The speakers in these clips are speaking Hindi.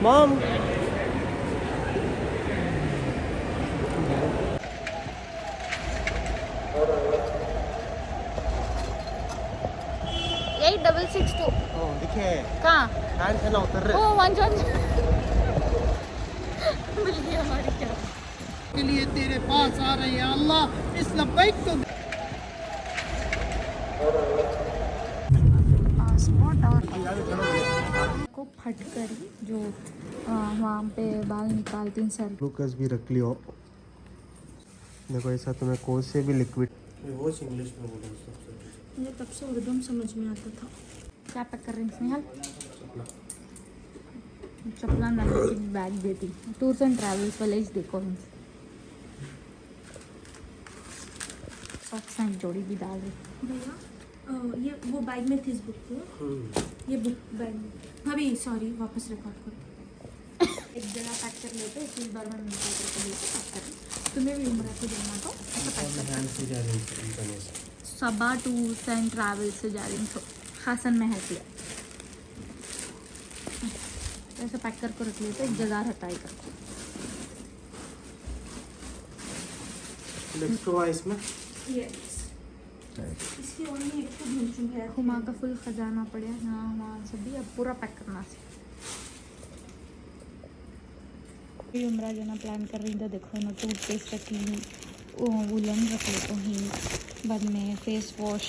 मॉम यही 662 दिखे कहाँ फैन से ना उतर ओ रहे 1 मिल गई हमारी क्या के लिए तेरे पास आ रहे हैं अल्लाह इस लब्बैक को पासपोर्ट और को फट कर ही जो वहाँ पे बाल निकालती हैं सर ग्लूकोज भी रख लियो देखो ऐसा तुम्हें कौन से भी लिक्विड वो इंग्लिश में बोलो मुझे तब से उर्दू में समझ में आता था क्या पैक कर रही हैं स्नेहल चपला नहीं की बैग देती टूर्स एंड ट्रैवल्स वाले ही देखो सॉक्स एंड जोड़ी भी डाल रही भैया ये वो बैग में थी इस बुक को ये बुक बैग में भाभी सॉरी वापस रिकॉर्ड करो एक जगह पैक कर लेते इस बार मैं निकाल करके लेके पैक कर तुम्हें भी उम्र को जाना तो ऐसा पैक कर सबा टूर्स एंड ट्रैवल्स से जा रही हूँ हासन में है इसलिए ऐसा पैक करके रख लेते एक जगह हटाई करके इसमें यस इसकी और मैं एक तो भूल चुकी है हुमा का फुल खजाना पड़ा हाँ वहाँ सभी अब पूरा पैक करना से उम्र जाना प्लान कर रही थी देखो ना टूथपेस्ट रखी वुलन रख लेते ही बाद में फेस वॉश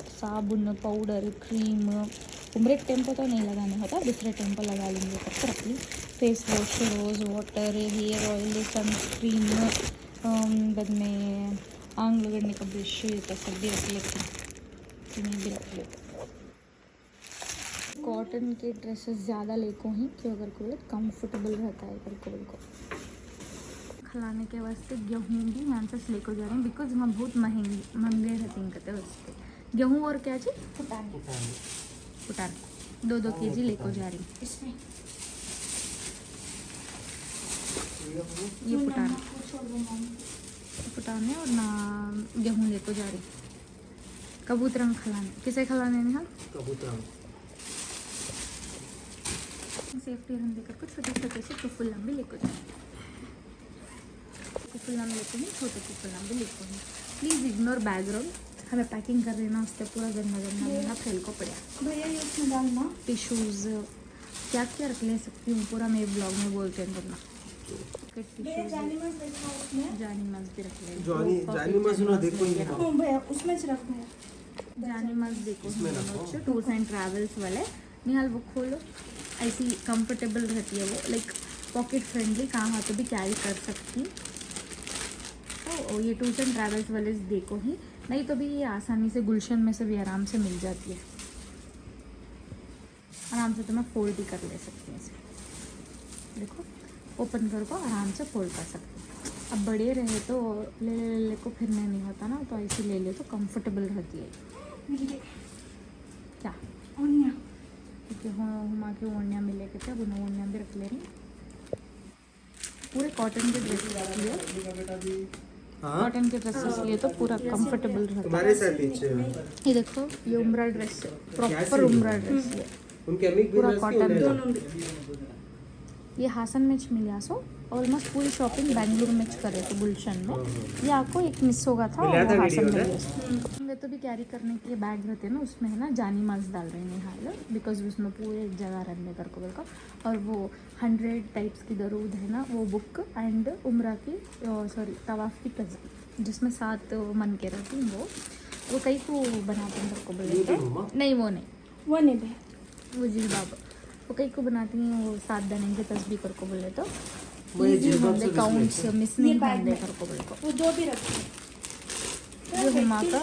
साबुन पाउडर क्रीम उम्र एक टेम्पो तो नहीं लगाने होता दूसरे टेम्पो लगा लेंगे तब रख ली face wash rose water hair oil sunscreen बाद में आंग लगने का ब्रश तो सब भी रख लेते हैं भी रख लेते कॉटन के ड्रेसेस ज़्यादा लेको ही क्यों अगर को कंफर्टेबल रहता है अगर को खिलाने के वास्ते गेहूँ भी यहाँ से लेकर जा रहे हैं बिकॉज वहाँ बहुत महंगे रहते हैं कहते वास्ते गेहूँ और क्या चीज़ फुटान 2-2 kg लेकर जा रही हूँ इसमें ये फुटान है और ना गेहूँ लेकर जा रही कबूतर खिलाने किसे खिलाने में हाँ सेफ्टी रन देकर कुछ छोटे छोटे से कुफुल्ला भी लेकर जाए कुफुल्ला में लेते हैं छोटे कुफुल्ला भी लेते हैं प्लीज़ इग्नोर बैकग्राउंड हमें पैकिंग कर रहे ना उससे पूरा गंदा गंदा गंदा फैल को पड़ा भैया ये उसमें डालना टिश्यूज़ क्या क्या रख ले सकती हूँ पूरा मेरे ब्लॉग में बोलते हैं करना जानी मस भी रख ले भैया उसमें से रख भैया जानी मस देखो टूर्स एंड ट्रैवल्स वाले निहाल वो खोलो ऐसी कंफर्टेबल रहती है वो लाइक पॉकेट फ्रेंडली कहाँ तो भी कैरी कर सकती तो ये टूर्स एंड ट्रैवल्स वाले देखो ही नहीं तो भी ये आसानी से गुलशन में से भी आराम से मिल जाती है आराम से तो मैं फोल्ड भी कर ले सकती हूँ इसे देखो ओपन कर को आराम से फोल्ड कर सकती हूँ अब बड़े रहे तो ले को फिरने नहीं होता ना तो ऐसे ले ले तो कंफर्टेबल रहती है क्या ओनिया क्योंकि हुमा के ओढ़निया मिले के थे ओढ़निया भी रख ले रही पूरे कॉटन के ड्रेस लिए कॉटन के ड्रेसेस लिए तो पूरा कंफर्टेबल रहता है ये देखो ये उम्रा ड्रेस प्रॉपर उम्रा ड्रेस है पूरा कॉटन ये हासन में मिल सो ऑलमोस्ट पूरी शॉपिंग बेंगलुरु में करे थे गुलशन में ये आपको एक मिस होगा था वो हासन में वे तो भी कैरी करने के लिए बैग रहते हैं ना उसमें है ना जानी मास्क डाल रहे हैं हाल बिकॉज उसमें पूरे एक जगह रखने कर को और वो 100 टाइप्स की दरूद है ना वो बुक एंड उम्रा की सॉरी तवाफ की कज़न जिसमें 7 मन के रहती हैं वो कई को बनाते हैं कर को बोले नहीं वो नहीं भैया वो जी बाबा वो कई को बनाती हैं वो 7 दाने के तस्बीह कर को बोले तो काउंट्स मिस नहीं करते कर को बोले वो जो भी रखते ये हुमा का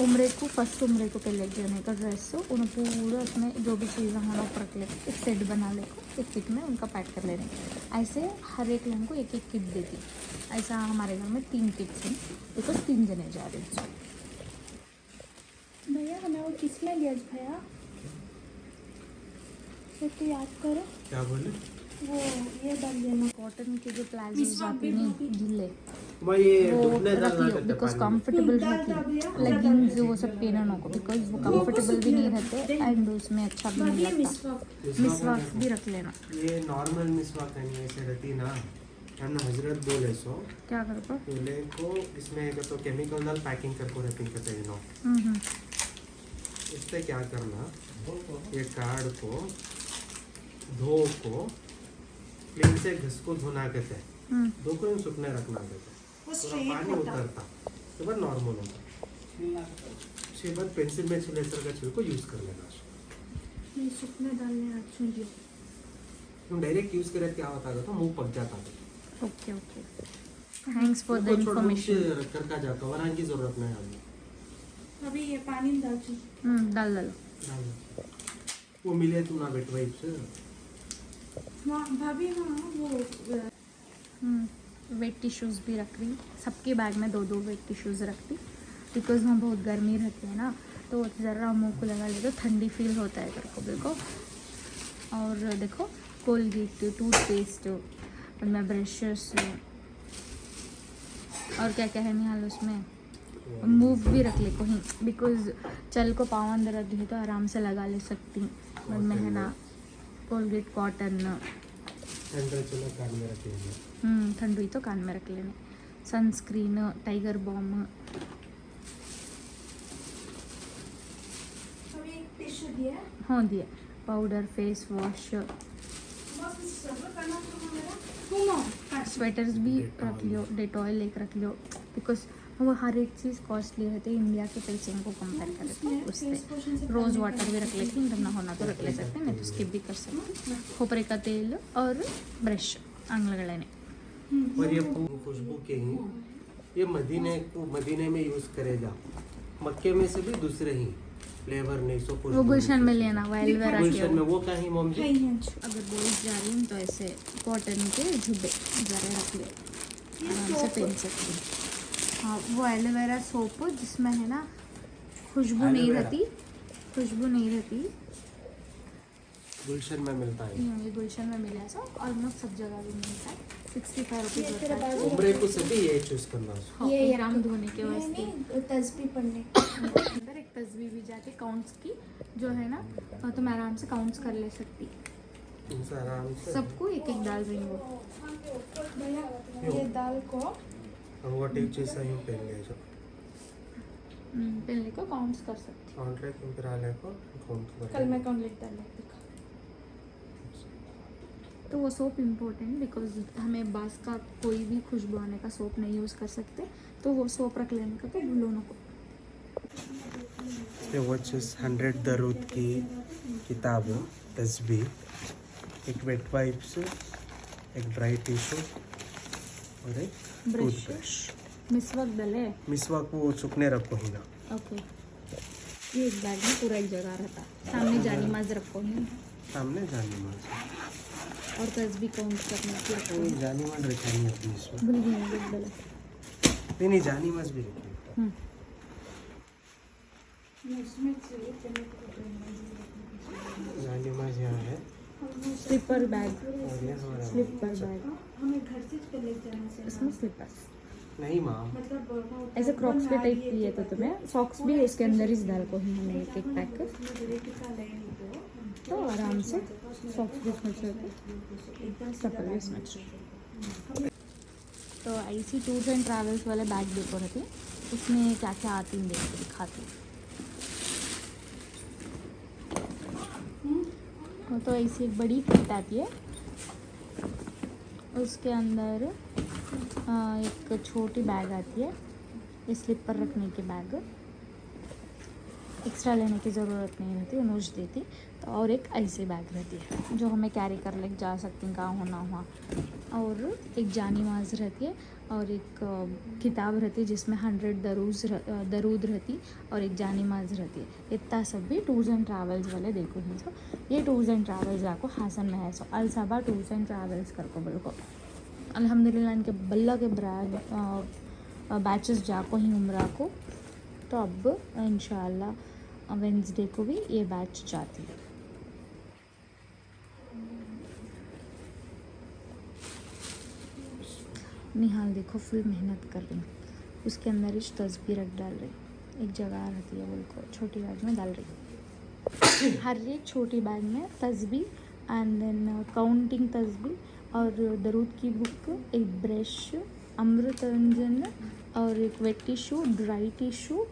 उम्रे को फर्स्ट उम्रे को पहले जाने का ड्रेस हो उन्हें पूरा उसमें जो भी चीज़ें हैं ऊपर रख ले एक सेट बना ले एक किट में उनका पैक कर लेने ऐसे हर एक लोगों को एक एक किट देती ऐसा हमारे घर में 3 किट्स हैं बिकॉज 3 जने जा रहे हैं भैया हमें वो किस में लिया भैया तो याद करो क्या बोले वो ये डाल देना कॉटन के जो प्लाजोज मिसवा आते भी नहीं ढीले मैं ये वो डूबने रख डालना लियो करते बिकॉज पानी में। कंफर्टेबल रहती लेगिंग्स वो सब पहनना को बिकॉज वो कंफर्टेबल भी नहीं रहते एंड उसमें अच्छा भी नहीं ये लगता मिसवा मिसवाक भी रख लेना ये नॉर्मल मिसवाक नहीं ऐसे रहती ना, हमने हजरत बोले सो क्या कर को बोले को इसमें एक तो केमिकल डाल पैकिंग करको रैपिंग करते हैं नो। इससे क्या करना, ये कार्ड को धो को क्लीन से घिस को धोना कहते हैं, धो को सूखने रखना कहते हैं, वो पूरा स्ट्रेट पानी होता उतरता तो बाद नॉर्मल होता। उसके बाद पेंसिल में छिलेसर का छिलको यूज कर लेना। नहीं सूखने डालने आज सुनिए तुम डायरेक्ट यूज करे क्या होता है तो मुंह पक जाता है। Okay okay thanks for the information कर का जा कवरान की जरूरत नहीं है। अभी ये पानी डाल चुकी डाल डालो डाल दो। वो मिले तुम ना वेट वाइप्स वहाँ भाभी हाँ वो वेट टिश्यूज़ भी रख रही सबके बैग में 2-2 वेट टिश्यूज़ रखती बिकॉज वहाँ बहुत गर्मी रहती है ना तो ज़रा मुंह को लगा ले तो ठंडी फील होता है तेरे को बिल्कुल। और देखो कोलगेट टूथपेस्ट उनमें ब्रशेस और क्या क्या है निहाल उसमें मूव भी रख ले कहीं बिकॉज चल को पाँव अंदर रख दी तो आराम से लगा ले सकती उनमें है ना कोलगेट कॉटन एंड्रॉइड चलो कान में रखेंगे। ठंड हुई तो कान में रख लेने सनस्क्रीन टाइगर बॉम अभी एक टिश्यू दिया है हाँ दिया पाउडर फेस वॉश बस सब करना तो मेरा तुम स्वेटर्स भी रख लियो डेटॉल एक रख लियो बिकॉज वो हर एक चीज़ कॉस्टली रहती है इंडिया के पैसे को कंपेयर करें तो उससे रोज़ वाटर भी रख लेती इंटरना होना तो रख ले सकते हैं नहीं तो स्किप भी कर सकते हैं खोपरे का तेल और ब्रश आंगलगड़ने और ये खुशबू के ही ये मदीने में यूज करेगा, मक्के में से भी दूसरे ही फ्लेवर नहीं सो खुशबू वो गुलशन में लेना वो एलोवेरा के गुलशन में वो कहीं मम जी अगर बोल्स जा रही हूँ तो ऐसे कॉटन के झुब्बे ज़रा रख ले आराम से पहन सकती हूँ। हाँ वो एलोवेरा सोप जिसमें है ना खुशबू नहीं रहती गुलशन में मिलता है। ये गुलशन में मिला ऐसा ऑलमोस्ट सब जगह भी मिलता है 65 रुपीज़ होता है। उम्र को सभी ये चूज करना। हाँ, ये एक राम धोने के वास्ते नहीं तस्बीह पढ़ने अंदर एक तस्वीर भी जाती काउंट्स की जो है ना तो मैं आराम से काउंट्स कर ले सकती इनसे आराम से सबको एक एक डाल रही हूँ भैया ये दाल को वो टिप चीज से यूं पहन ले जो पहले को काउंट्स कर सकती कॉन्ट्रैक्ट क्यों करा ले को काउंट कर कल मैं कौन लिखता है दिखा तो वो सोप इम्पोर्टेंट बिकॉज हमें बास का कोई भी खुशबू आने का सोप नहीं यूज़ कर सकते तो वो सोप रख लेने का तो भूलो को ये वॉचेस 100 दरूद की किताब तस्बीह, एक वेट वाइप्स, एक ड्राई टिश्यू और एक टूथब्रश। मिसवाक डले मिसवाक वो सूखने रखो ही ना। ओके ये एक बैग में पूरा एक जगह रहता सामने जानी माज रखो ही सामने जानी माज और तस्बीह काउंट करने की रखो जानी माज रखनी है अपनी इसमें भूल गई मैं डले नहीं जानी माज भी रखनी। जानी माज यहाँ है स्लीपर बैग और ये हमारा स्लीपर बैग हमें घर से लेके जाना से इसमें स्लीपर्स नहीं माँ मतलब ऐसे क्रॉक्स के टाइप लिए तो तुम्हें सॉक्स भी इसके अंदर इस डाल को ही हमें एक एक पैक कर तो आराम से सॉक्स भी इसमें चलते चप्पल भी इसमें चलते। तो ऐसी टूर्स एंड ट्रैवल्स वाले बैग देखो रहती उसमें क्या क्या आती हैं देख के दिखाती तो ऐसी एक बड़ी किट आती है उसके अंदर एक छोटी बैग आती है ये स्लिपर रखने की बैग एक्स्ट्रा लेने की ज़रूरत नहीं रहती उन्होंने देती तो और एक ऐसी बैग रहती है जो हमें कैरी कर ले जा सकती हैं कहाँ होना हुआ और एक जानी माज रहती है और एक किताब रहती है जिसमें 100 दरूद रहती और एक जानी माज रहती है इतना सब भी टूर्स एंड ट्रैवल्स वाले देखो ही सो ये टूर्स एंड ट्रैवल्स जाको हासन में है सो अलसबा टूर्स एंड ट्रैवल्स करको बिल्कुल अल्हम्दुलिल्लाह इनके बल्ला के बैचेस जाको ही उम्रा को तो अब इंशाल्लाह वेंसडे को भी ये बैच जाती है निहाल देखो फुल मेहनत कर रही, उसके अंदर इस तस्वीर रख डाल रही, एक जगह रहती है बोल को छोटी बैग में डाल रही। हर एक छोटी बैग में तस्वीर एंड देन काउंटिंग तस्वीर और दरूद की बुक, एक ब्रश, अमृतंजन और एक wet tissue, dry tissue,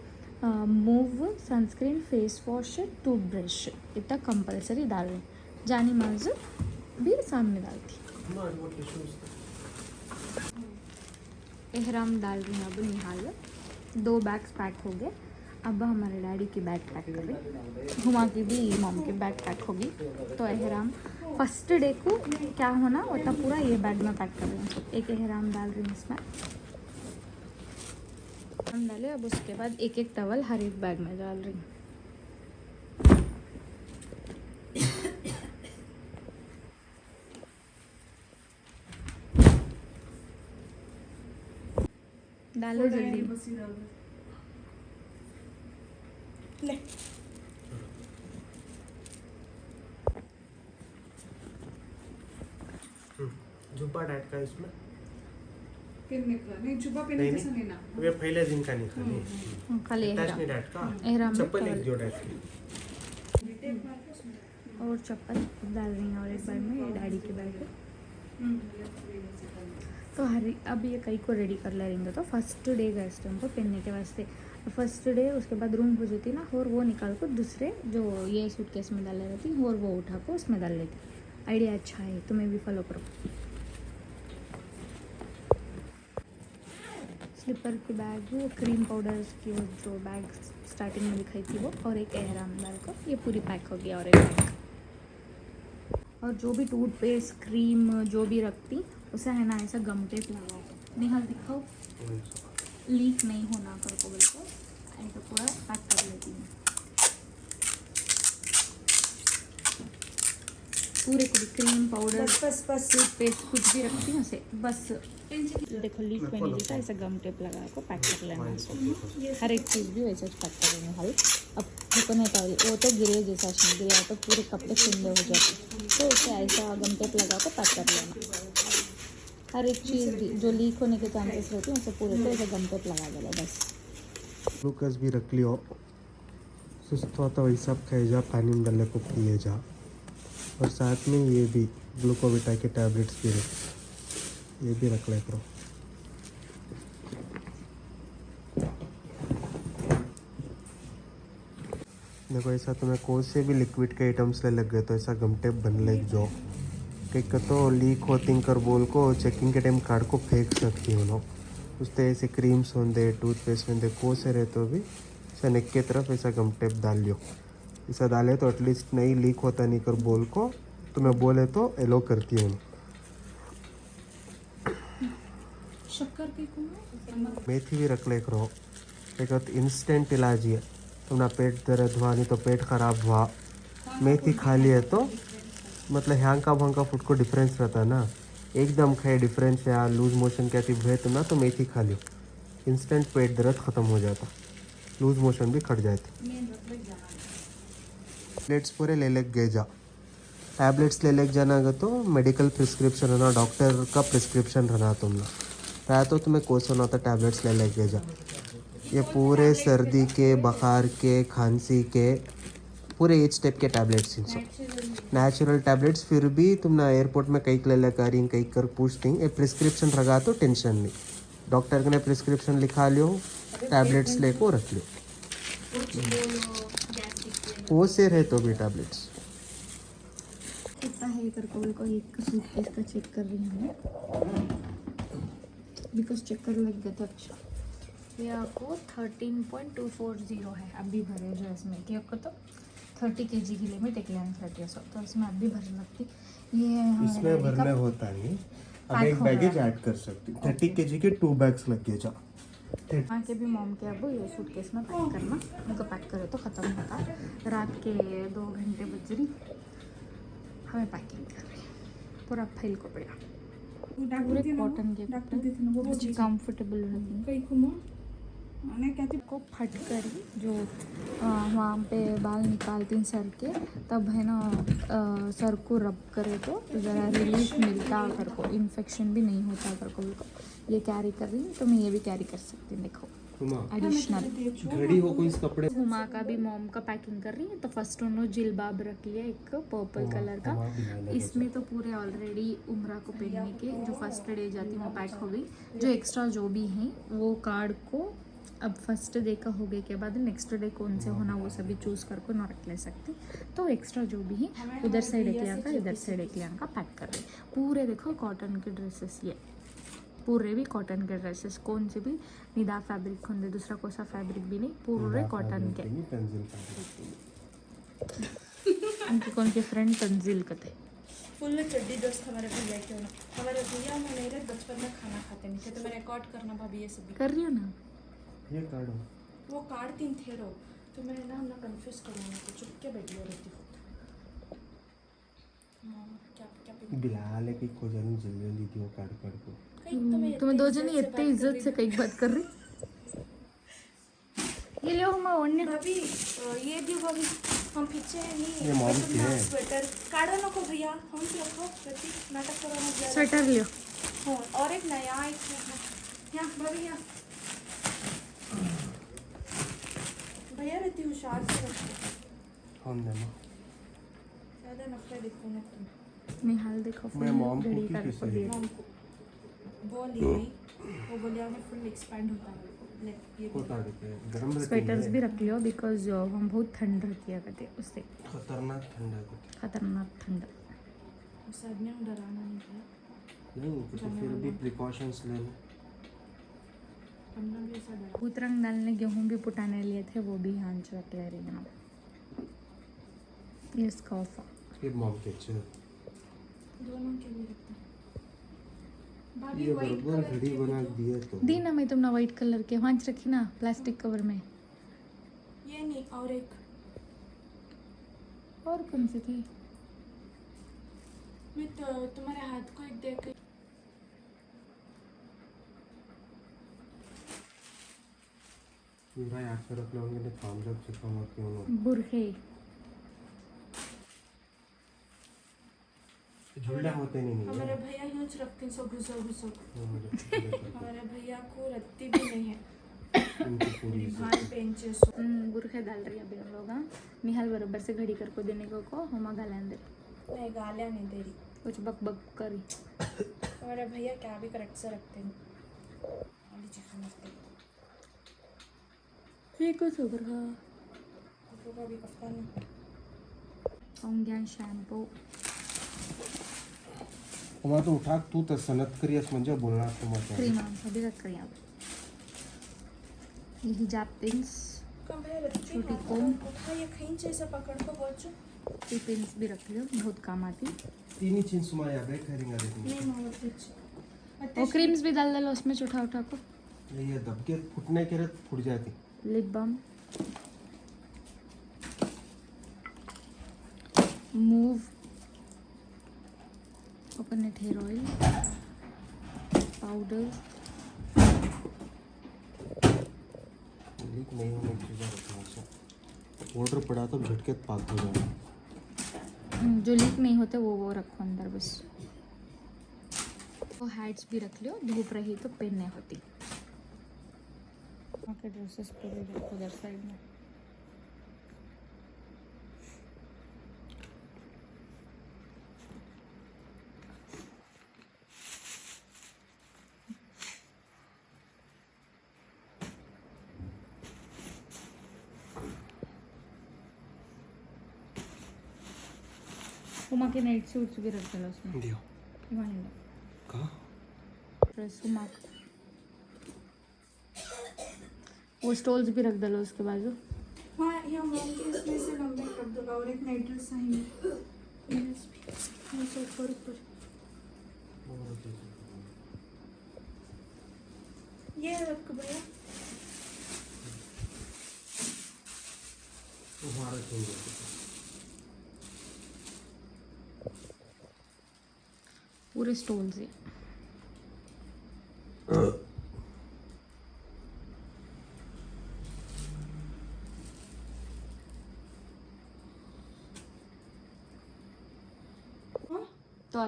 move, sunscreen, face wash, toothbrush इतना कंपलसरी डाल रही। जानी माजू भी सामने डालती। एहराम डाल रही हूँ अब निहाल। 2 बैग्स पैक हो गए, अब हमारे डैडी की बैग पैक कर रही, हुमा की भी मॉम की बैग पैक होगी। तो एहराम फर्स्ट डे को क्या होना होता पूरा ये बैग में पैक कर रही हूँ। एक एहराम डाल रही हूँ इसमें, हम डाले। अब उसके बाद एक एक टवल हर एक बैग में डाल रही हूँ। डालो जल्दी। ले जुब्बा डैड का इसमें पहनने का नहीं, जुब्बा पहनने जैसा नहीं ना। ये पहले दिन का नहीं खाली खाली अटैच नहीं डैड का एहराम में चप्पल एक टॉवल जो डैड की और चप्पल डाल रही हैं और एक बैग में डैडी के बैग में। तो हर अब ये कई को रेडी कर ले रहेंगे। तो फर्स्ट डे गए इस टाइम को पहनने के वास्ते, फर्स्ट डे उसके बाद रूम हो जाती ना, और वो निकाल कर दूसरे जो ये सूटकेस में डाले रहती और वो उठा को उसमें डाल लेती। आइडिया अच्छा है, तुम्हें भी फॉलो करो। स्लीपर की बैग, वो क्रीम पाउडर्स की वो जो बैग स्टार्टिंग में दिखाई थी वो, और एक एहराम डालकर ये पूरी पैक हो गया। और एक बैग और जो भी टूथपेस्ट क्रीम जो भी रखती उसे है ना ऐसा गम टेप लगाओ। निहाल दिखाओ लीक नहीं होना कर को बिल्कुल ऐसा पूरा पैक कर लेती हूँ। पूरे को भी क्रीम पाउडर बस टूथपेस्ट कुछ भी रखती हूँ उसे बस देखो लीक में नहीं दिखा, ऐसा गम टेप लगा को पैक कर लेना है। हर एक चीज़ भी वैसे पैक कर लेना। हल अब देखो नहीं तो वो तो गिरे जैसा नहीं गिरा तो पूरे कपड़े सुंदर हो जाते, तो उसे ऐसा गम टेप लगा को पैक कर लेना। हर एक चीज़ भी जो लीक होने के चांसेस रहते हैं उसे पूरे को ऐसे गम टेप लगा देना बस। ग्लूकोज भी रख लियो, सुस्त हो तो वैसा खाए जा, पानी में डाले को पिए जा, और साथ में ये भी ग्लूकोविटा के टैबलेट्स भी रख, ये भी रख ले करो। देखो ऐसा तुम्हें कोई से भी लिक्विड के आइटम्स ले लग गए तो ऐसा गम टेप बन ले जो कहीं तो लीक होती कर बोल को चेकिंग के टाइम कार्ड को फेंक सकती हो ना, उससे ऐसे क्रीम्स होंगे टूथपेस्ट होंगे को से रहे तो भी ऐसा नेक के तरफ ऐसा गम टेप डाल लियो। ऐसा डाले तो एटलीस्ट नहीं लीक होता नहीं कर बोल को तुम्हें बोले तो एलो करती हूँ। शक्कर के को मेथी भी रख ले करो, एक इंस्टेंट इलाज है। तुम्हारा पेट दर्द हुआ नहीं तो पेट खराब हुआ, मेथी खा लिए तो मतलब ह्यांका भंका फूड को डिफरेंस रहता है ना, एकदम खाए डिफरेंस या लूज मोशन क्या थी भय तुम ना तो मेथी खा लियो, इंस्टेंट पेट दर्द ख़त्म हो जाता, लूज मोशन भी खट जाती। टैबलेट्स पूरे ले लेके गए जा, टैबलेट्स ले लेके जाना अगर तो मेडिकल प्रिस्क्रिप्शन रहना, डॉक्टर का प्रिस्क्रिप्शन रहना तुम ना रहा तो तुम्हें कोर्स होना होता, टैबलेट्स ले लेके गए जा। ये पूरे सर्दी के, बुखार के, खांसी के पूरे एज टाइप के टैबलेट्स इन सब नेचुरल टैबलेट्स। फिर भी तुम ना एयरपोर्ट में कई ले कर कई कर पूछती ये प्रिस्क्रिप्शन रखा तो टेंशन नहीं, डॉक्टर ने प्रिस्क्रिप्शन लिखा लियो, टैबलेट्स ले को रख लियो, वो से रहे तो भी टैबलेट्स कितना है कर को एक सूटकेस का चेक कर रही हूँ बिकॉज चेक कर लग गया था। अच्छा ये आपको 13.240 है, अभी भरे जो इसमें कि आपको तो 30 kg की लिमिट एक लेंथ रहती है सो, तो इसमें अभी भर लगती ये इसमें भरने होता नहीं, अब एक बैगेज ऐड कर सकती, 30 kg के 2 बैग्स लग गए जा। वहाँ के भी मॉम के अब ये सूटकेस में पैक करना, उनको पैक करो तो ख़त्म होता। रात के 2 घंटे बज रही हमें पैकिंग कर रही है, पूरा फैल को पड़ा पूरे कॉटन के कपड़े कंफर्टेबल रहते हैं। कई को मैंने कहती को फट कर ही जो वहाँ पे बाल निकालती हैं सर के, तब है ना सर को रब करे तो ज़रा रिलीफ मिलता कर को, इन्फेक्शन भी नहीं होता कर को। बिल्कुल ये कैरी कर रही हूँ तो मैं ये भी कैरी कर सकती हूँ, देखो एडिशनल। घड़ी हो कोई इस कपड़े हुमा का भी मॉम का पैकिंग कर रही है, तो फर्स्ट उन्होंने जिलबाब रख लिया एक पर्पल कलर का। इसमें तो पूरे ऑलरेडी उम्रा को पहनने के जो फर्स्ट डे जाती है वो पैक हो गई। जो एक्स्ट्रा जो भी हैं वो कार्ड को अब फर्स्ट डे का हो गए के बाद नेक्स्ट डे कौन से होना वो सभी चूज़ करके ना रख ले सकते। तो एक्स्ट्रा जो भी है उधर साइड एक का इधर साइड एक का पैक कर रहे। पूरे देखो कॉटन के ड्रेसेस, ये पूरे भी कॉटन के ड्रेसेस, कौन से भी निदा फैब्रिक होंगे, दूसरा कौन सा फैब्रिक भी नहीं, पूरे कॉटन के। उनके कौन के फ्रेंड तंजील का थे। फुल चड्डी दोस्त हमारे भैया के होना। हमारे भैया में मेरे बचपन में खाना खाते नहीं थे, तो मैं रिकॉर्ड करना भाभी ये सभी कर रही हो ना। ये कार्ड हो वो कार्ड तीन थे रो, तो मैं ना हमने कंफ्यूज करूँगा तो चुप के बैठी हो रहती खुद। क्या क्या बिलाल है कि खोजन जल्दी दी थी वो कार्ड को तुम्हें दो जनी इतने इज्जत से कई बात कर रही। ये लो हम ओढ़ने भाभी ये भी भाभी हम पीछे है नहीं ये मॉम की है। स्वेटर काढ़ो नको भैया, हम से रखो प्रति नाटक करो ना ज्यादा। स्वेटर लियो। हाँ और एक नया एक है यहाँ भाभी यहाँ भैया रहती होशियार से रखो, हम देना ज़्यादा नखरे दिखो ना तुम। निहाल देखो मैं मॉम को घड़ी की का कैसे रखो दिए। मॉम को वो ली गई, वो बोलिया में फुल एक्सपैंड होता है ले ये को ताड़ के गरम रहती स्वेटर्स है। भी रख लियो बिकॉज हम बहुत ठंड रहती है कहते उससे, खतरनाक ठंडा है खतरनाक ठंड। उस आदमी को डराना नहीं था, नहीं तो फिर भी प्रिकॉशंस ले लो। हमने भी ऐसा डरा। उतरंग डालने गेहूं भी पुटाने लिए थे, वो भी यहाँ रख ले रही है। ये स्कार्फ ये मॉम के अच्छे दोनों के लिए रखते हैं। भाभी ये वाइट बराबर कलर घड़ी के बना भी दिया तो दी ना मैं तुमने वाइट कलर के वहाँ रखी ना प्लास्टिक कवर में। तो ये नहीं और एक और कौन से थे? मैं तो तुम्हारे हाथ को एक देख के पूरा याद कर रख लो उनके काम जब चिपका मत क्यों ना बुरखे झूला होते नहीं हमारे है भैया यूज रखते हैं सब घुसो घुसो। उनकी हमारे भैया को रत्ती भी नहीं है, पूरी भान पेंचे सो बुरखे डाल रही है अभी हम लोग। हाँ निहाल बराबर से घड़ी करको देने को हम गाला दे नहीं गालियाँ नहीं दे रही। कुछ बक बक करी। हमारे भैया क्या भी करेक्ट से रखते हैं। वाली चिकन रखते हैं। ठीक है सुबर का वो का भी कफ्तान होंगे शैम्पू। तुम्हाला तो उठा तू तर सनत करियस म्हणजे बोलणार तुम्हाला क्रीम सभी रख रही हैं अब। ये हिजाब पिंस, कम है रत्ती छोटी हाथ कोम। उठा ये खींच ऐसे पकड़ को बोल चो ये पिंस भी रख लो, बहुत काम आती। तिन्ही चिन सुमा या बैग करेंगे देखो नहीं मामा कुछ वो क्रीम्स भी डाल दो उसमें उठा उठा को। ये दबके फुटने के रत फुट जाती lip balm, Moov coconut hair oil, powder. Leak नहीं होने की चीज़ें रखना चाहिए। ऑर्डर पड़ा तो झटके पाक हो जाए। जो लीक नहीं होते वो रखो अंदर बस। वो हैट्स भी रख लो, धूप रही तो पहनने होती। वहाँ के ड्रेसेस पूरे रखो उधर साइड में। उमा के नाइट सूट्स भी रख दो उसमें। दियो वहीं कहाँ ड्रेस उमा का। वो स्टोल्स भी रख दो उसके बाजू। हाँ यहाँ मॉम के इसमें से लंबे कर दूंगा और एक नाइट ड्रेस चाहिए ऊपर ऊपर ये रख भैया हमारा चाहिए पूरे स्टोल्स है।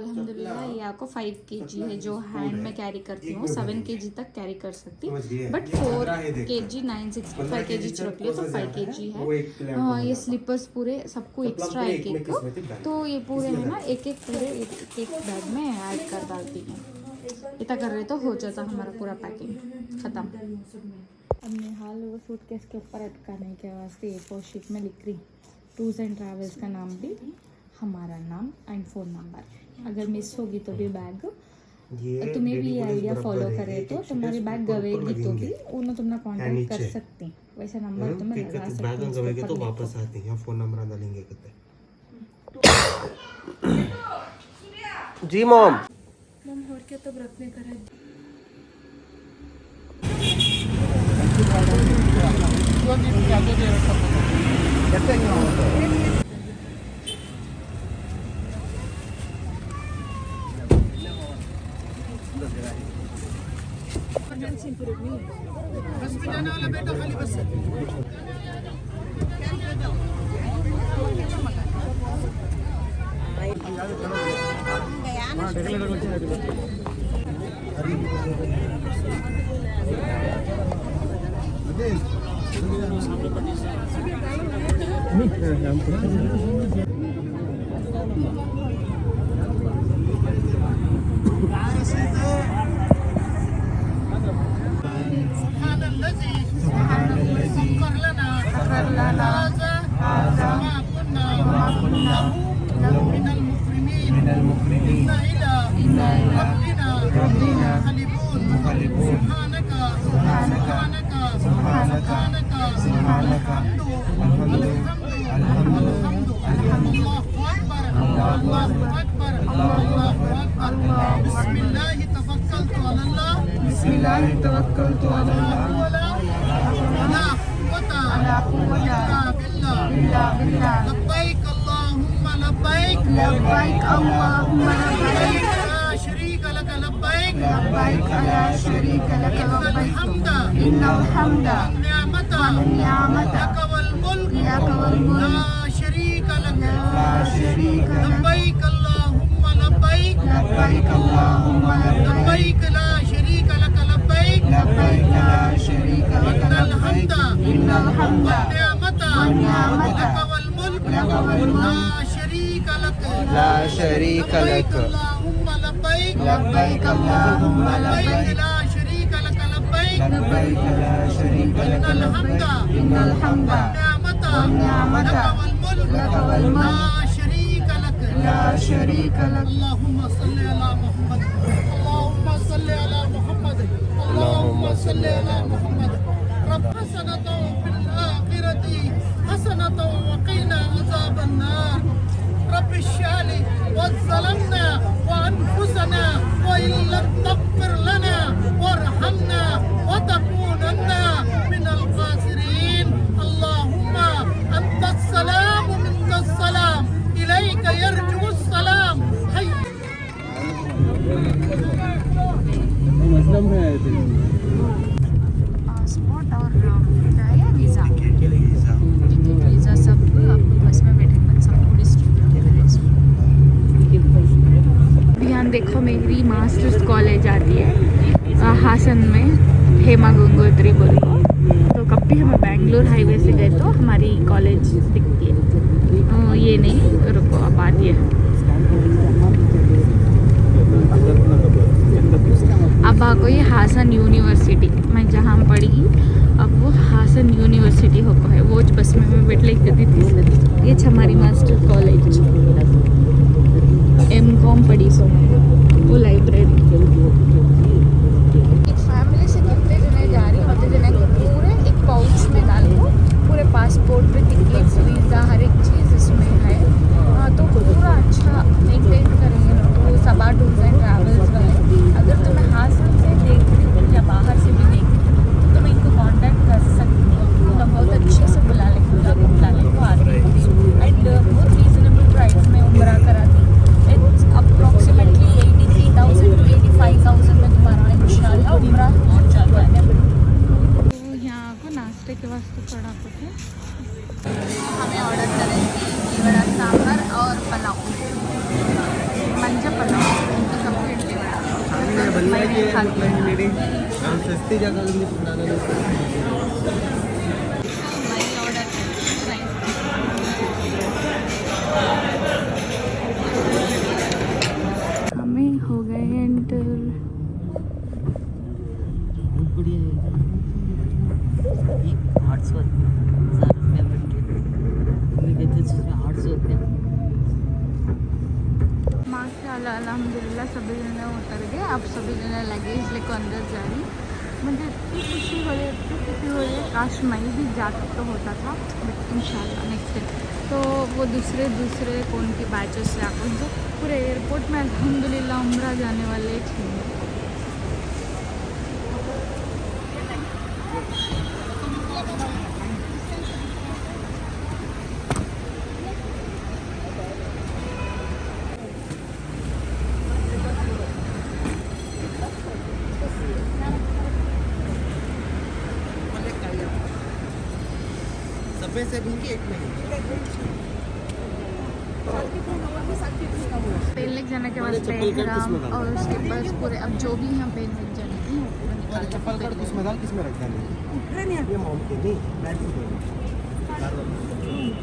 अल्हम्दुलिल्लाह ये आपको 5 kg है जो हैंड में कैरी करती हूँ, 7 kg तक कैरी कर सकती, बट 4 kg 965 kg रख लिया तो 5 kg है। ये स्लीपर्स पूरे सबको एक्स्ट्रा एक एक को, तो ये पूरे है ना एक एक बैग में ऐड कर डालती हैं। इतना कर रहे तो हो जाता हमारा पूरा पैकिंग ख़त्म। अब निहाल वो सूटकेस के ऊपर अटकाने के वास्ते A4 शीट में लिख रही टूर्स एंड ट्रैवल्स का नाम भी, हमारा नाम एंड फ़ोन नंबर। अगर मिस होगी तो भी बैग, तुम्हें भी ये आइडिया फॉलो करे तो तुम्हारी बैग गवेगी तो भी उन्हें तुमने कांटेक्ट कर सकती, वैसे नंबर तुम्हें लगा सकती। बैग गवेगी तो वापस आती है, फ़ोन नंबर डालेंगे कहते। जी मॉम और क्या तब रखने का है। लब्बैक अल्लाहुम्मा लब्बैक ला शरीक लक लब्बैक ला शरीक लक लब्बैक इन्नल हम्दा वन निअमता लक वल मुल्क ला शरीक लक लब्बैक अल्लाहुम्मा लब्बैक लब्बैक ला शरीक लक लब्बैक ला शरीक लक इन्नल हम्दा वन निअमता लक वल मुल्क ला शरीक लक अल्लाहुम्मा लब्बैक लब्बैक अल्लाहुम्मा लब्बैक ला शरीक लक लब्बैक ला शरीक लक इन्नल हम्दा वन निअमता लक वल मुल्क ला शरीक लक अल्लाहुम्मा सल्ली अला मुहम्मद अल्लाहुम्मा सल्ली अला मुहम्मद अल्लाहुम्मा सल्ली अला मुहम्मद रब हसनतौ फिल आखिरति हसनतौ व क़िना अज़ाबन नार रब इश्फ़िनी वज़्ज़लमना वअन्फुसना वइन लम तग़फ़िर लना वरहमना वतकूनन्ना मिनल ख़ासिरीन अल्लाहुम्मा अंतस्सलाम व मिन्कस्सलाम इलैका यरजुस्सलाम पासपोर्ट और क्या है वीज़ा, वीज़ा सब आपको बस में बैठे बाद सबको डिस्ट्रीब्यूट करें। यहाँ देखो मेरी मास्टर्स कॉलेज आती है हासन में, हेमा गंगोत्री बोली, तो कभी हम बेंगलोर हाईवे से गए तो हमारी कॉलेज दिखती है। ये नहीं रुको अब आती है, अब आपको ये हासन यूनिवर्सिटी मैं जहाँ पढ़ी अब वो हासन यूनिवर्सिटी हो है, वो बस में मैं बैठ ले गई थी। ये हमारी मास्टर कॉलेज M.Com पढ़ी सो वो लाइब्रेरी। एक फैमिली से कितने जने जा रही होते जने को पूरे एक पाउच में डाल दो, पूरे पासपोर्ट पे टिकट्स वीज़ा हर एक चीज़ इसमें है। तो पूरा अच्छा मेंटेन करेंगे वो सबा टूर्स एंड ट्रैवल्स वाले। अगर तुम्हें हासन से देख रही हो या बाहर से भी देख रही हो तो तुम इनको कांटेक्ट कर सकती हो, तो बहुत अच्छे से बुला लेंगे को आती है एंड बहुत रीजनेबल प्राइस में उम्रा कराती। इट्स अप्रॉक्सीमेटली मैं नहीं खाती। सस्ती जगह हमें हो गए एंटर। माशाल्लाह अल्हम्दुलिल्लाह सभी जने उतर गए। अब सभी जने लगेज लेकर अंदर जा रही। मुझे इतनी खुशी हो रही है काश मैं भी जाता तो होता था, बट इंशाल्लाह नेक्स्ट डे। तो वो दूसरे कौन की बैचेस से आकर तो पूरे एयरपोर्ट में अल्हम्दुलिल्लाह उम्रा जाने वाले थे। सबे से भी एक महीने पहले जाने के बाद एहराम और उसके बाद पूरे अब जो भी यहाँ पे जाने की चप्पल कर किसमें डाल किसमें रख डालेंगे ये माउंट नहीं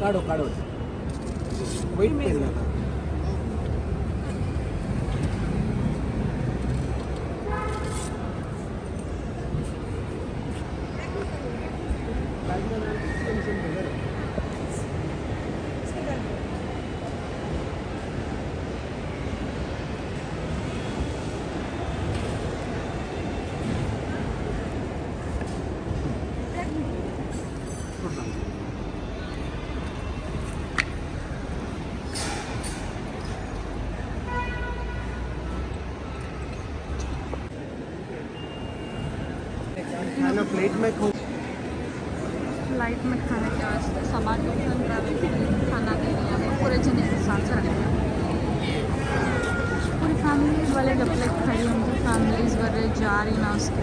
काढ़ो काढ़ो वेट पहनना था खाना प्लेट में खो फ्लाइट में खाने के वास्ते सामान खाना दे रही है पूरे जने के साथ से रखें। पूरी फैमिलीज वाले जब तक खड़ी उनकी फैमिलीज वाले जा रही ना उसके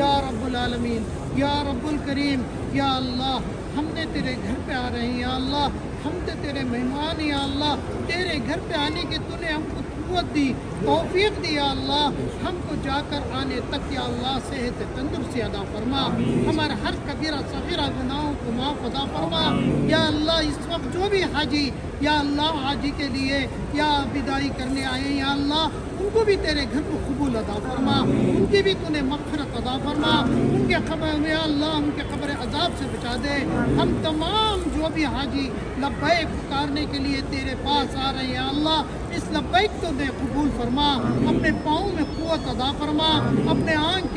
या रब्बुल आलमीन या रब्बुल करीम या अल्लाह हमने तेरे घर पे आ रहे हैं या अल्लाह हम तो तेरे मेहमान हैं या अल्लाह तेरे घर पे आने की तूने हमको कुव्वत दी तौफीक दी या अल्लाह हमको जाकर आने तक या अल्लाह सेहत तंदुरुस्ती अदा फरमा हमारे हर कबीरा सगीरा गुनाहों को माफ़ अदा फरमा या अल्लाह इस वक्त जो भी हाजी या अल्लाह हाजी के लिए या विदाई करने आए या अल्लाह उनको भी तेरे घर को कबूल अदा फरमा उनकी भी तूने मग़फ़िरत अदा फरमा उनके खबर में अल्लाह उनके खबर अजाब से बचा दे हम तमाम जो भी हाजी लब्बैक पुकारने के लिए तेरे पास आ रहे हैं अल्लाह इस लब्बैक को दे कबूल फरमा अपने पाँव में क़ुव्वत अदा फरमा अपने आँख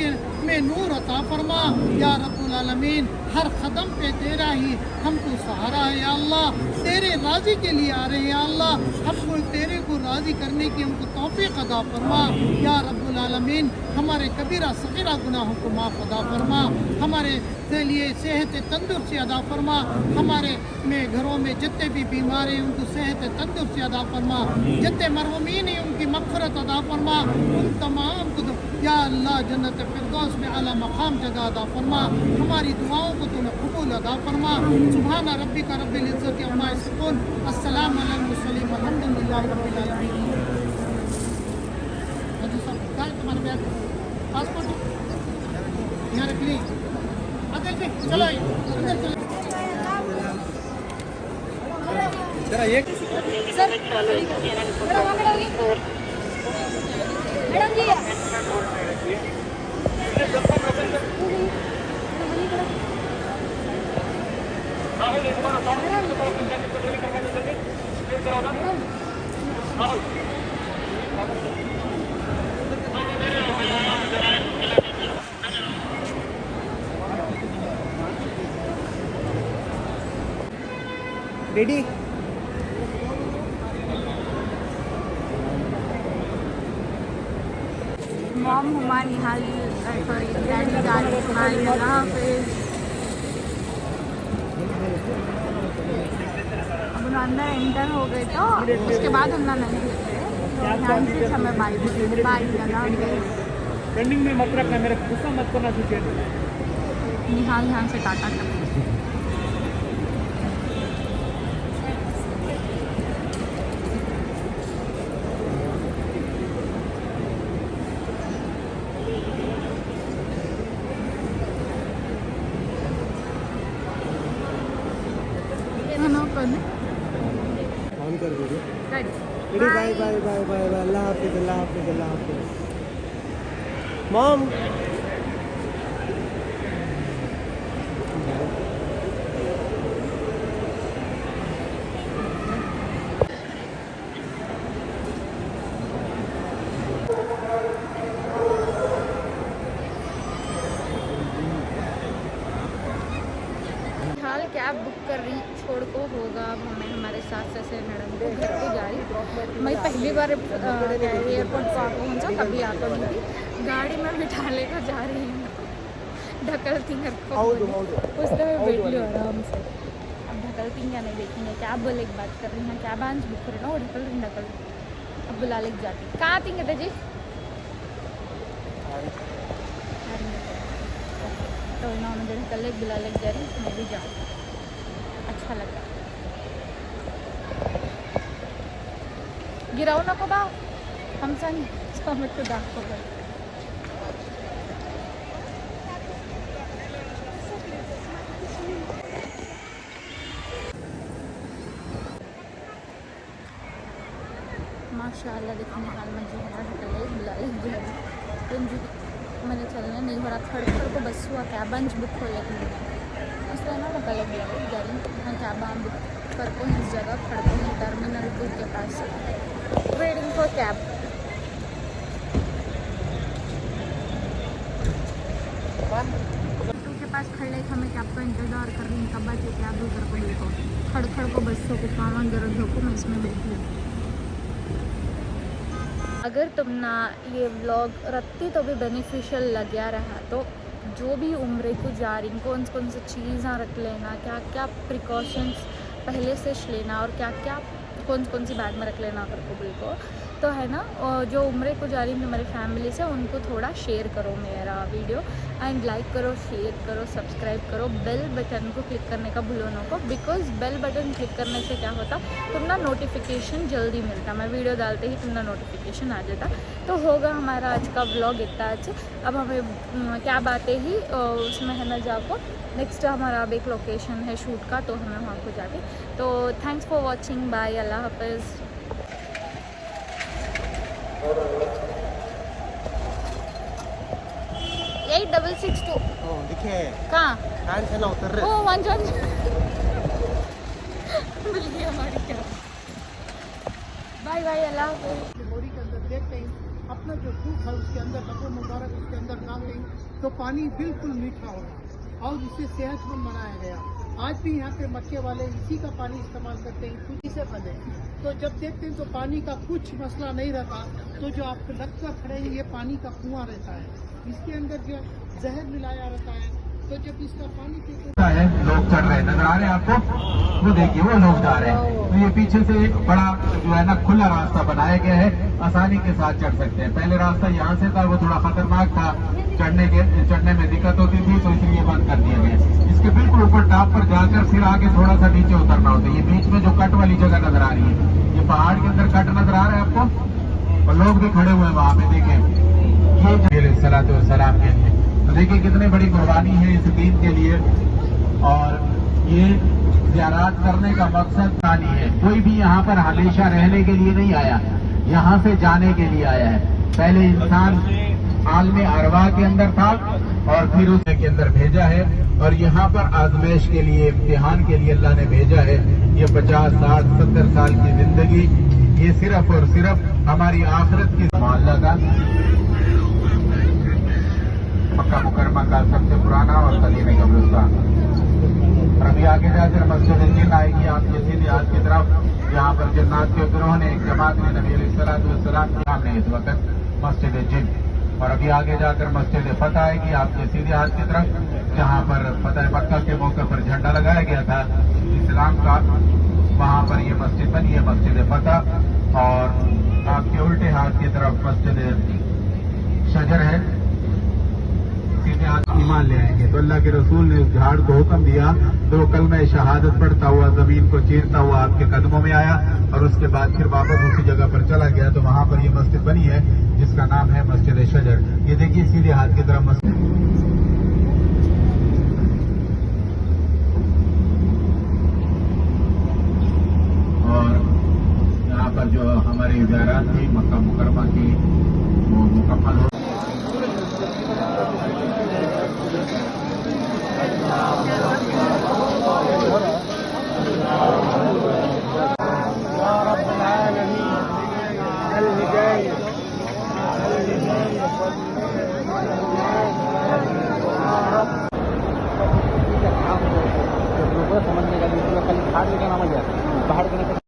में नूर अता फरमा या रब्बुल आलमीन हर कदम पे तेरा ही हमको सहारा है या अल्लाह तेरे राज़ी के लिए आ रहे हैं या अल्लाह हमको तेरे को राज़ी करने की हमको तौफीक अदा फरमा या रब्बुल आलमीन हमारे कबीरा सगीरा गुनाहों को माफ़ अदा फरमा हमारे के लिए सेहत तंदुरुस्ती अदा फरमा हमारे में घरों में जितने भी बीमार हैं उनको सेहत तंदुरुस्ती अदा फरमा जितने मरहूमीन हैं उनकी मग़फ़िरत अदा फरमा उन तमाम को या अल्लाह जन्नत फिरदौस में आला मकाम जगह अदा फरमा हमारी दुआओं को तूने कबूल अदा फरमा सुभान रब्बिका रब्बिल इज़्ज़ति अम्मा यसिफून अस्सलामु अलल मुरसलीन वल्हम्दुलिल्लाहि रब्बिल आलमीन। तुम्हारे बैग पासपोर्ट यहाँ रख ली अंदर से चलो अंदर चलो जरा एक मैडम जी रेडी मॉम हुमा निहाल सॉरी डैडी गाड़ी बाय अल्लाह हाफिज। अब उन अंदर एंटर हो गए तो उसके बाद हम ना नहीं लेते तो ध्यान से हमें बाय बाय अल्लाह हाफिज। रनिंग में मत रखना, मेरा गुस्सा मत करना तुझे। निहाल ध्यान से टाटा कर। ऑन कर दीजिए। Bye bye bye bye bye bye, अल्लाह हाफिज अल्लाह हाफिज अल्लाह हाफिज। मॉम हाल कैब बुक कर रही छोड़ को होगा। अब हमें हमारे साथ से नड़न को घर को जा रही। मैं पहली बार एयरपोर्ट को आको हूँ कभी आको नहीं थी। गाड़ी में बिठा लेकर जा रही हूँ ढकलती घर को उसने मैं बैठ ली आराम से। अब ढकलती क्या नहीं देखेंगे। कैब बोले एक बात कर रही हैं, कैब आज बुक कर रही ना वो ढकल अब बुला लेके जाती। कहाँ आती कहते जी तो ना मुझे ढकल लेके बुला लेके जा रही। मैं भी जाऊँ, अच्छा लग रहा। गिराओ नको बा हम संग हमें तो दाखो गए। माशाल्लाह देखने हाल में जो है ढकल लेके बुला लेके जा रही। मैंने चलने नहीं हो रहा। खड़ को बस हुआ कैब अंज बुक हो लेकिन उस तरह ना ढकल लेके जा रही। हाँ कैब बुक कर को इस जगह खड़ को ही टर्मिनल 2 के पास वेटिंग फॉर कैब। के पास खड़े हमें कैब का इंतज़ार कर रही हूँ। कब बचे कैब उधर को देखो खड़ को बस हो को कामन जरूरत हो को मैं इसमें बैठी हूँ। अगर तुम ना ये व्लॉग रखती तो भी बेनिफिशियल लग गया रहा तो जो भी उम्र को जा रही कौन सी चीज़ें रख लेना, क्या क्या प्रिकॉशंस पहले से लेना और क्या क्या कौन सी बैग में रख लेना अगर कबूल को तो है ना। और जो उम्र को जा रही है हमारी फैमिली से उनको थोड़ा शेयर करो मेरा वीडियो एंड लाइक करो, शेयर करो, सब्सक्राइब करो। बेल बटन को क्लिक करने का भूलो ना को, बिकॉज बेल बटन क्लिक करने से क्या होता तुम ना नोटिफिकेशन जल्दी मिलता। मैं वीडियो डालते ही तुम ना नोटिफिकेशन आ जाता। तो होगा हमारा आज का व्लॉग इतना अच्छा। अब हमें क्या बातें ही उसमें है ना जाको नेक्स्ट हमारा अब एक लोकेशन है शूट का तो हमें वहाँ को जाके। तो थैंक्स फॉर वॉचिंग, बाय, अल्लाह हाफिज़। 8662 देखिए कहाँ फैन से ना उतर रहे। ओ 1 मिल गई हमारी क्या। बाय बाय, अल्लाह हाफिज़। बोरी के अंदर देखते हैं अपना जो दूध है उसके अंदर नफो मुबारक उसके अंदर डाल देंगे तो पानी बिल्कुल मीठा होगा और इसे सेहतमंद बनाया गया। आज भी यहाँ पे मक्के वाले इसी का पानी इस्तेमाल करते हैं, खुद से बने। तो जब देखते हैं तो पानी का कुछ मसला नहीं रहता। तो जो आपको लगता खड़े हैं ये पानी का कुआं रहता है, इसके अंदर जो जहर मिलाया रहता है। तो जब इसका पानी पीते है लोग चढ़ रहे नजर आ रहे हैं आपको, वो देखिए वो लोग जा रहे हैं। तो ये पीछे से एक बड़ा जो है ना खुला रास्ता बनाया गया है, आसानी के साथ चढ़ सकते हैं। पहले रास्ता यहाँ से था वो थोड़ा खतरनाक था, चढ़ने में दिक्कत होती थी तो इसलिए बंद कर दिया गया। इसके बिल्कुल ऊपर टॉप पर जाकर फिर आगे थोड़ा सा नीचे उतरना होता है। ये बीच में जो कट वाली जगह नजर आ रही है, ये पहाड़ के अंदर कट नजर आ रहा है आपको और लोग भी खड़े हुए हैं वहां पे। देखें ये सलाम के लिए तो देखिए कितनी बड़ी कुर्बानी है इस दीन के लिए। और ये ज़ियारत करने का मकसद नहीं है, कोई भी यहाँ पर हमेशा रहने के लिए नहीं आया, यहाँ से जाने के लिए आया है। पहले इंसान आलम अरवा के अंदर था और फिर उसके के अंदर भेजा है और यहाँ पर आजमाइश के लिए, इम्तिहान के लिए अल्लाह ने भेजा है। ये 50, 60, 70 साल की जिंदगी ये सिर्फ और सिर्फ हमारी आखिरत की मोहल्ला का मक्का मुकरमा का सबसे पुराना और कदीमी कब्रिस्तान। और अभी आगे जाकर मस्जिद जिन आएगी आपके सीधे हाथ की तरफ। यहाँ पर जन्नात के गिरोह ने एक जमात में नबी अलैहिस्सलातु वस्सलाम के सामने इस वक्त मस्जिद जिन और अभी आगे जाकर मस्जिद फतह आएगी आपके सीधे हाथ की तरफ, जहां पर फतह मक्का के मौके पर झंडा लगाया गया था इस्लाम का, वहां पर ये मस्जिद बनी है, मस्जिद फतह। और आपके उल्टे हाथ की तरफ मस्जिद शजर है, सीधे हाथ ईमान ले आएंगे। तो अल्लाह के रसूल ने उस झाड़ को हुक्म दिया तो वो कलमा शहादत पढ़ता हुआ जमीन को चीरता हुआ आपके कदमों में आया और उसके बाद फिर वापस उसी जगह पर चला गया। तो वहां पर ये मस्जिद बनी है जिसका नाम है मस्जिद शजर। ये देखिए सीधे हाथ की तरफ मस्जिद, और यहाँ पर जो हमारी ज़ियारत थी मक्का मुकरमा की वो मुकम्मल हो। समझने का खाली का नाम है बाहर का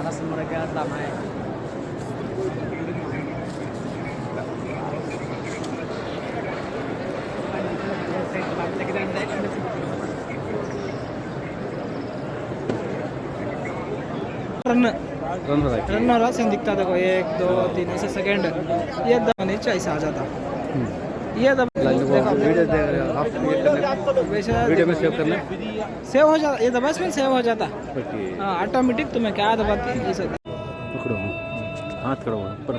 Alas mereka damai. रन रहा सीन दिखता था कोई 1 2 3 ऐसे सेकंड, ये दबा नीचे ऐसा आ जाता, ये दबा वीडियो देख रहे हो आप, वैसे वीडियो में सेव करना, सेव हो जाता, ये दबा इसमें सेव हो जाता। हाँ ऑटोमेटिक तुम्हें क्या दबाती है ये पकड़ो हाथ करो पर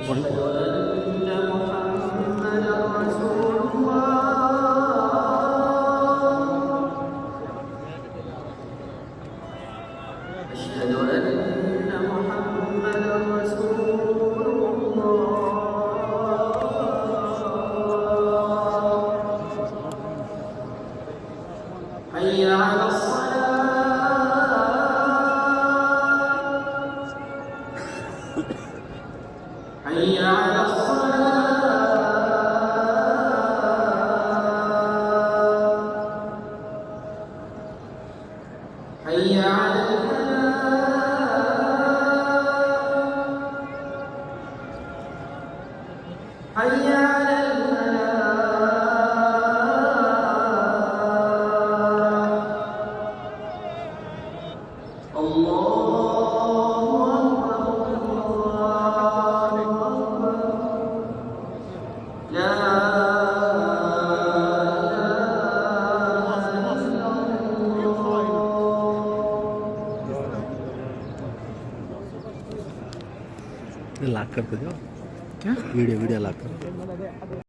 लाख कर दो क्या वीडियो लाख कर